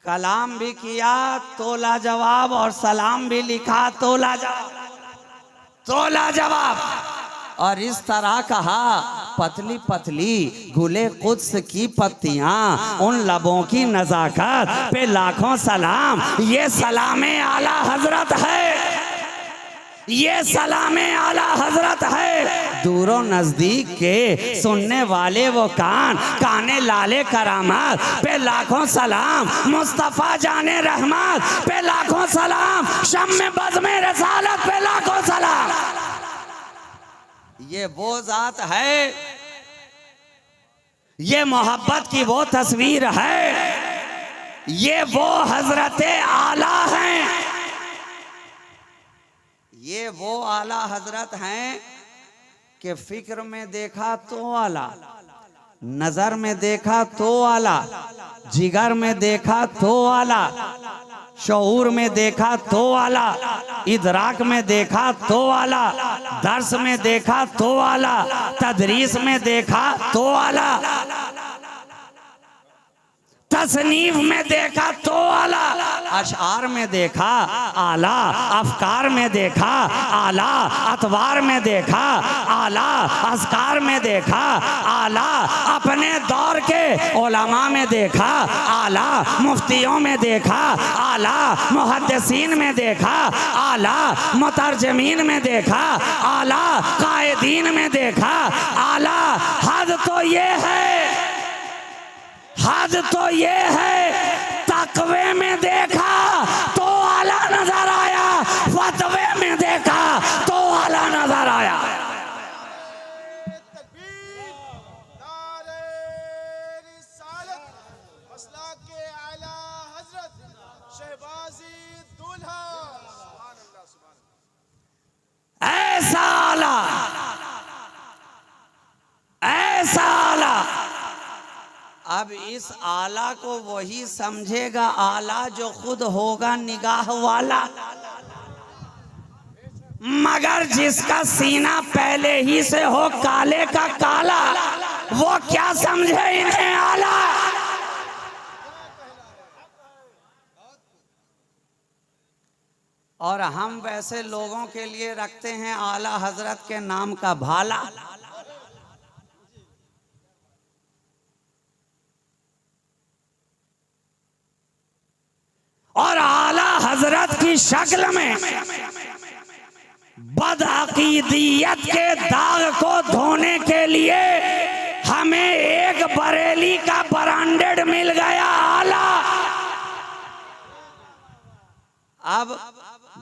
कलाम भी किया तो लाजवाब और सलाम भी लिखा तो लाजवाब, तो लाजवाब। और इस तरह कहा, पतली पतली गुले कुद्स की पत्तियां, उन लबों की नजाकत पे लाखों सलाम। ये सलामे आला हजरत है, ये सलामे आला हजरत है। दूरों नजदीक के सुनने वाले वो कान, काने लाले करामत पे लाखों सलाम। मुस्तफा जाने रहमत पे लाखों सलाम। शम्मे बज़्मे रसालत पे लाखों सलाम। ये वो जात है, ये मोहब्बत की वो तस्वीर है, ये वो हजरत आला हैं, ये वो आला हजरत हैं कि फिक्र में देखा तो आला, नजर में देखा तो आला, जिगर में देखा तो आला, शऊर में देखा तो आला, इदराक में देखा तो आला, दर्स में देखा तो आला, तदरीस में देखा तो आला, तसनीफ में देखा तो आला, अशआर में देखा आला, अफकार में देखा आला, अतवार में देखा आला, अस्कार में देखा आला, अपने दौर के उलमा में देखा आला, मुफ्तियों में देखा आला, मुहद्दिसीन में देखा आला, मुतरजमीन में देखा आला, कायदीन में देखा आला। हद तो ये है, हद तो ये है, तकवे में देखा तो आला नजर आया, फतवे में देखा तो आला नजर आया। ऐसा आला, ऐसा आला। अब इस आला को वही समझेगा आला जो खुद होगा निगाह वाला, मगर जिसका सीना पहले ही से हो काले का काला, वो क्या समझे इन्हें आला। और हम वैसे लोगों के लिए रखते हैं आला हजरत के नाम का भाला। और आला हजरत की शक्ल में बदअकीदियत के दाग को धोने के लिए हमें एक बरेली का ब्रांडेड मिल गया आला। अब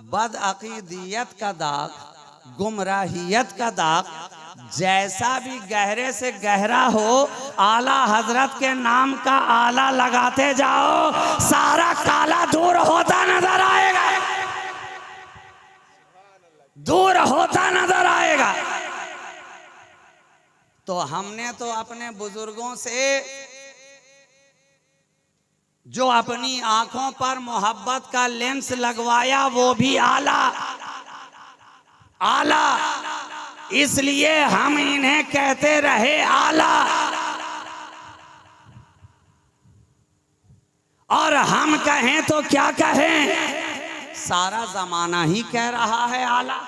बदअकीदियत का दाग, गुमराहियत का दाग जैसा भी गहरे से गहरा हो, आला हजरत के नाम का आला लगाते जाओ, सारा काला दूर होता नजर आएगा, दूर होता नजर आएगा। तो हमने तो अपने बुजुर्गों से जो अपनी आंखों पर मोहब्बत का लेंस लगवाया वो भी आला आला, इसलिए हम इन्हें कहते रहे आला। और हम कहें तो क्या कहें, सारा जमाना ही कह रहा है आला।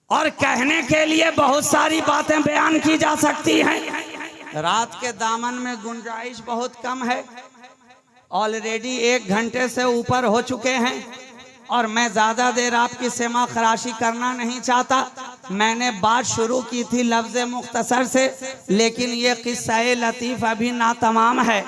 और कहने के लिए बहुत सारी बातें बयान की जा सकती हैं। रात के दामन में गुंजाइश बहुत कम है, ऑलरेडी 1 घंटे से ऊपर हो चुके हैं और मैं ज़्यादा देर आपकी सेमा खराशी करना नहीं चाहता। मैंने बात शुरू की थी लफ्ज़ मुख्तसर से, लेकिन ये किस्सा लतीफ़ अभी ना तमाम है।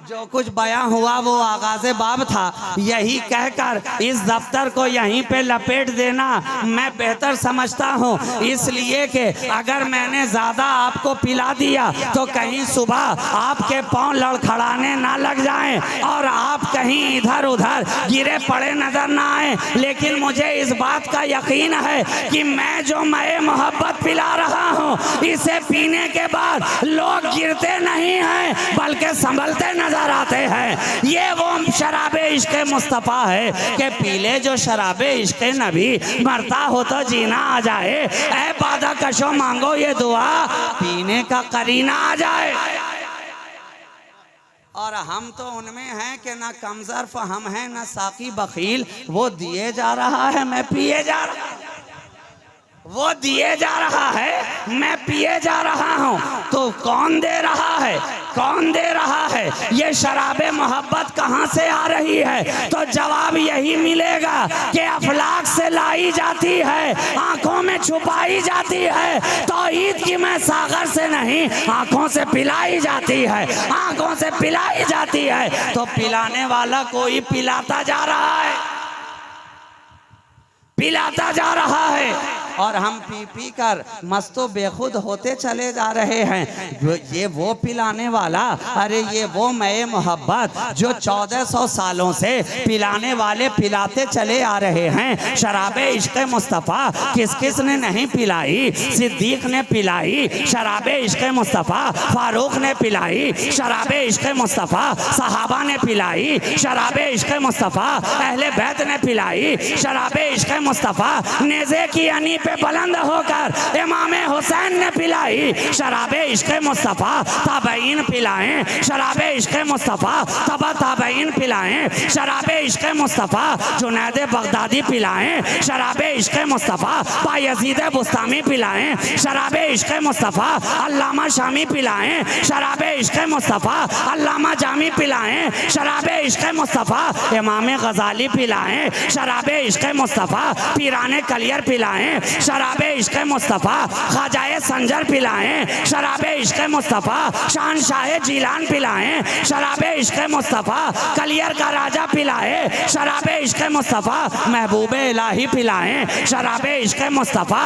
जो कुछ बयां हुआ वो आगाज़ बाब था। यही कहकर इस दफ्तर को यहीं पे लपेट देना मैं बेहतर समझता हूँ, इसलिए कि अगर मैंने ज़्यादा आपको पिला दिया तो कहीं सुबह आपके पाँव लड़खड़ाने ना लग जाएं और आप कहीं इधर उधर गिरे पड़े नजर ना आए। लेकिन मुझे इस बात का यकीन है कि मैं जो मैं मोहब्बत पिला रहा हूँ, इसे पीने के बाद लोग गिरते नहीं हैं बल्कि संभलते नजर आते हैं। ये वो शराबे इश्क़ मुस्तफ़ा है कि पीले जो शराबे इश्क़ नबी, मरता हो तो जीना आ जाए। ऐ बादा कशो मांगो ये दुआ, पीने का करीना आ जाए। और हम तो उनमें हैं कि ना कमज़र्फ हम हैं ना साकी बखील। वो दिए जा रहा है मैं पिए जा रहा हूँ, वो दिए जा रहा है मैं पिए जा रहा हूँ। तो कौन दे रहा है, कौन दे रहा है? ये शराबे मोहब्बत कहाँ से आ रही है? तो जवाब यही मिलेगा कि अफलाक से लाई जाती है, आंखों में छुपाई जाती है। तौहीद की मैं सागर से नहीं, आंखों से पिलाई जाती है, आंखों से पिलाई जाती है। तो पिलाने वाला कोई पिलाता जा रहा है, पिलाता जा रहा है और हम पी पी कर मस्तो बेखुद होते चले जा रहे हैं। ये वो पिलाने वाला, अरे ये वो मैं मोहब्बत जो 1400 सालों से पिलाने वाले पिलाते चले आ रहे हैं। शराबे इश्क़ मुस्तफ़ा किस किस ने नहीं पिलाई? सिद्दीक ने पिलाई शराबे इश्क़ मुस्तफ़ा, फारूक ने पिलाई शराबे इश्क़ मुस्तफ़ा, सहाबा ने पिलाई शराबे इश्क़ मुस्तफ़ा, अहले बैत ने पिलाई शराबे इश्क़ मुस्तफ़ा, नेज़े की यानी पे बुलंद होकर इमाम हुसैन ने पिलाई शराबे इश्क़ मुस्तफ़ा। ताबईन पिलाएं शराबे इश्क़ मुस्तफ़ा, तबा ताबईन पिलाएं शराबे इश्क़ मुस्तफ़ा, जुनैद बगदादी पिलाएं शराबे इश्क़ मुस्तफ़ा, बायज़ीद बुस्तामी पिलाएं शराबे इश्क़ मुस्तफ़ा, अल्लामा शामी पिलाएं शराबे इश्क़ मुस्तफ़ा, अल्लामा जामी पिलाएं शराबे इश्क़ मुस्तफ़ा, इमाम गज़ाली पिलाएं शराबे इश्क़ मुस्तफ़ा, पीराने कलियर पिलाएं शराबे इश्क़ मुस्तफ़ा, ख्वाजाए संजर पिलाएं शराबे इश्क़ मुस्तफ़ा, शहंशाह जीलान पिलाएं शराबे इश्क़ मुस्तफ़ा, कलियर का राजा पिलाए शराबे इश्क़ मुस्तफ़ा, महबूब इलाही पिलाएं शराबे इश्क़ मुस्तफ़ा,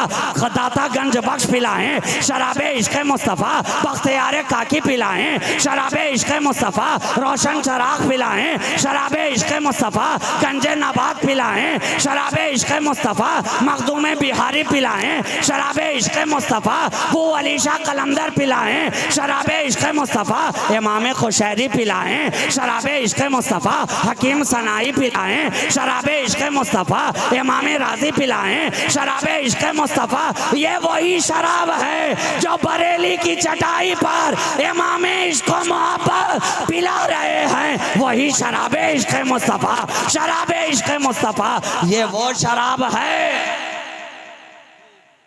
दाता गंज बख्श पिलाएं शराबे इश्क़ मुस्तफ़ा, बख्तियार काकी पिलाएं शराबे इश्क़ मुस्तफ़ा, रोशन चराग पिलाएं शराबे इश्क़ मुस्तफ़ा, गंजे नबात पिलाएं शराबे इश्क़ मुस्तफ़ा, मखदूम बिहारी पिलाएं शराबे इश्क़ मुस्तफ़ा, वो अली शाह कलंदर पिलाएं शराबे इश्क़ मुस्तफ़ा, इमाम खुशैरी पिलाएं शराबे इश्क़ मुस्तफ़ा, हकीम सनाई पिलाएं शराबे इश्क़ मुस्तफ़ा, इमाम राज़ी पिलाएं शराबे इश्क़ मुस्तफ़ा। ये वही शराब है जो बरेली की चटाई पर इमाम इश्क़ मोहब्बत पिला रहे हैं, वही शराबे इश्क़ मुस्तफ़ा, शराबे इश्क़ मुस्तफ़ा। ये वो शराब है,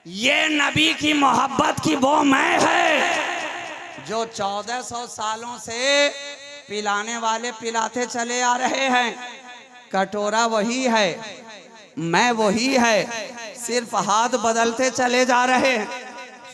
ये नबी की मोहब्बत की वो मैं है जो 1400 सालों से पिलाने वाले पिलाते चले आ रहे हैं। कटोरा वही है, मैं वही है, सिर्फ हाथ बदलते चले जा रहे हैं,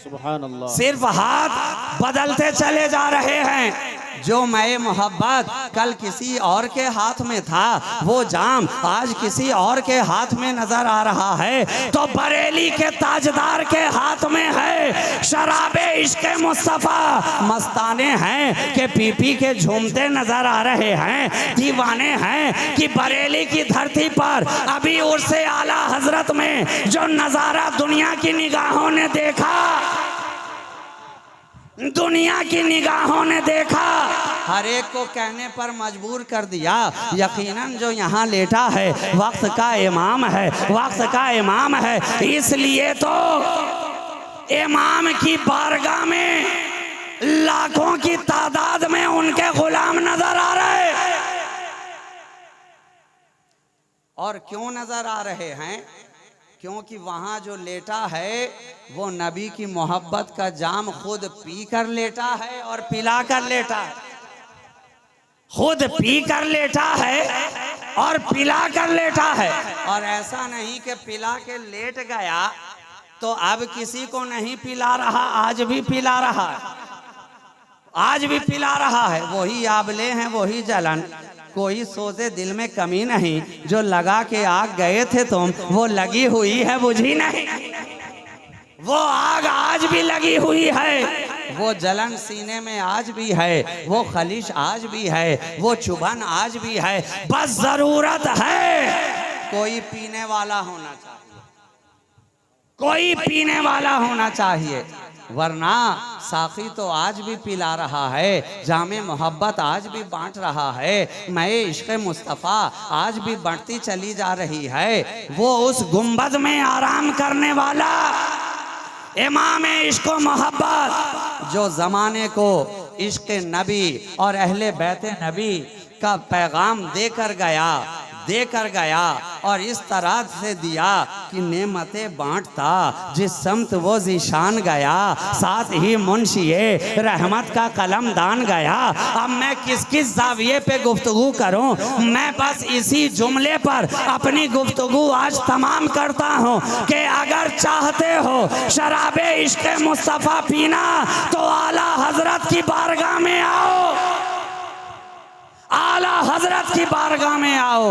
सुभान अल्लाह, सिर्फ हाथ बदलते चले जा रहे हैं। जो मैं मोहब्बत कल किसी और के हाथ में था, वो जाम आज किसी और के हाथ में नजर आ रहा है, तो बरेली के ताजदार के हाथ में है शराबे इश्क़ मुस्तफ़ा। मस्ताने हैं कि पी पी के झूमते नजर आ रहे हैं, दीवाने हैं कि बरेली की धरती पर अभी उर्से आला हजरत में जो नज़ारा दुनिया की निगाहों ने देखा, दुनिया की निगाहों ने देखा, हर एक को कहने पर मजबूर कर दिया। यकीनन जो यहाँ लेटा है वक्त का इमाम है, वक्त का इमाम है। इसलिए तो इमाम की बारगाह में लाखों की तादाद में उनके गुलाम नजर आ रहे हैं। और क्यों नजर आ रहे हैं? क्योंकि वहां जो लेटा है वो नबी की मोहब्बत का जाम खुद पी कर लेटा है और पिला कर लेटा है। खुद पी कर लेटा है और पिला कर लेटा है। और ऐसा नहीं कि पिला के लेट गया तो अब किसी को नहीं पिला रहा, आज भी पिला रहा है, आज भी पिला रहा है। वही आबले हैं, वही जलन, कोई सोचे दिल में कमी नहीं। जो लगा के आग गए थे तुम, वो लगी हुई है, बुझी नहीं। वो आग आज भी लगी हुई है, वो जलन सीने में आज भी है, वो खलिश आज भी है, वो चुभन आज भी है। बस जरूरत है कोई पीने वाला होना चाहिए, कोई पीने वाला होना चाहिए। वरना साकी तो आज भी पिला रहा है, जामे मोहब्बत आज भी बांट रहा है, मैं इश्क मुस्तफ़ा आज भी बढ़ती चली जा रही है। वो उस गुंबद में आराम करने वाला इमाम इश्क मोहब्बत, जो ज़माने को इश्क नबी और अहले बैत नबी का पैगाम देकर गया और इस तरह से दिया कि नेमतें बांटता जिस समत वो ज़िशान गया, साथ ही मुंशिए रहमत का कलम दान गया। अब मैं किस किस जाविये पे गुफ्तगू करूं? मैं बस इसी जुमले पर अपनी गुफ्तगू आज तमाम करता हूं कि अगर चाहते हो शराबे इश्क मुस्तफ़ा पीना तो आला हजरत की बारगाह में आओ, आला हजरत की बारगाह में आओ।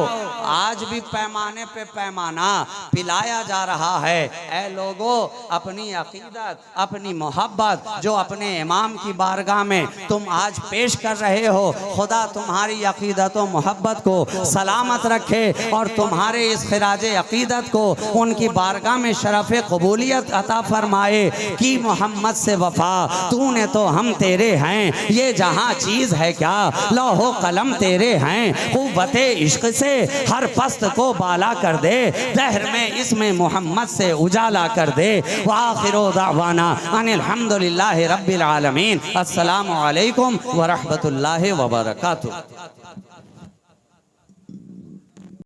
आज भी पैमाने पे पैमाना पिलाया जा रहा है। ऐ लोगों, अपनी अकीदत, अपनी मोहब्बत जो अपने इमाम की बारगाह में तुम आज पेश कर रहे हो, खुदा तुम्हारी अकीदत व मोहब्बत को सलामत रखे और तुम्हारे इस खिराज अकीदत को उनकी बारगाह में शरफ कबूलियत अता फरमाए कि मोहम्मद से वफा तूने तो हम तेरे हैं, ये जहाँ चीज़ है क्या लौहो कलम तेरे हैं, कुव्वते इश्क से हर पस्त को बाला कर दे, दहर में इसमें मोहम्मद से उजाला कर दे। व आखिरो दावाना अनिल हम्दुलिल्लाहि रब्बिल आलमीन। अस्सलामु अलैकुम व रहमतुल्लाहि व बरकातुहू।